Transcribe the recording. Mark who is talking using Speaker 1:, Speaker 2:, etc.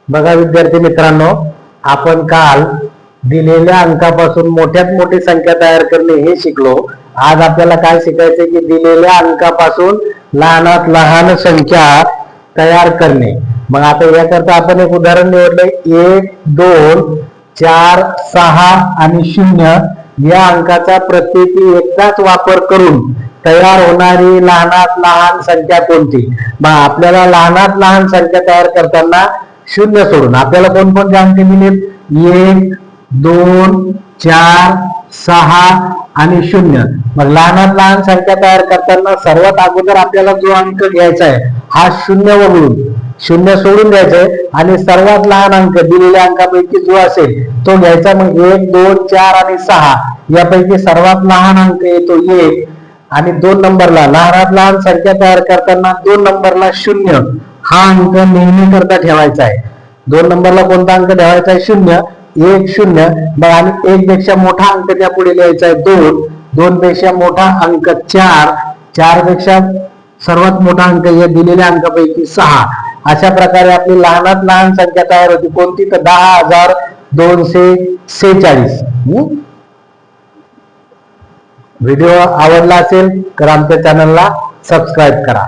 Speaker 1: बघा विद्यार्थी मित्रांनो, आपण काल दिलेल्या अंकापासून मोठ्यात मोठी संख्या तयार करणे हे शिकलो. आज आपल्याला काय शिकायचे की दिलेल्या अंकापासून लहानात लहान संख्या तयार करणे. मग आता याकरता आपण एक उदाहरण निवडलंय. 1, 2, 4, 6 आणि 0 या अंकाचा प्रत्येकी एकदाच वापर करून तयार होणारी लहानात लहान संख्या कोणती. मग आपल्याला लहानात लहान संख्या तयार करताना शून्य सोडून आपल्याला कोणकोणते अंक दिलेत. 1, 2, 4, 6 आणि 0. मग लहानात लहान संख्या तयार करताना सर्वात अगोदर आपल्याला जो अंक घ्यायचा आहे हा 0 वगळून 0 सोडून द्यायचा आहे आणि सर्वात लहान अंक दिलेल्या अंकापैकी जो असेल तो घ्यायचा. मग 1, 2, 4 आणि 6 यापैकी सर्वात लहान अंक येतो 1 आणि 2 नंबरला लहानात लहान संख्या तयार करताना 2 नंबरला 0 हा अंक नेहमी करता ठेवायचा आहे. 2 नंबरला कोणता अंक ठेवायचा आहे 0, 1 0. मग आणि 1 पेक्षा मोठा अंक त्या पुढे लिहायचा आहे 2, 2 पेक्षा मोठा अंक 4, 4 पेक्षा सर्वात मोठा अंक या दिलेल्या अंकापैकी 6. अशा प्रकारे आपली लहानात लहान संख्या तयार होती. कोणती तर 10,246. व्हिडिओ आवडला असेल तर आमच्या चॅनलला सबस्क्राईब करा.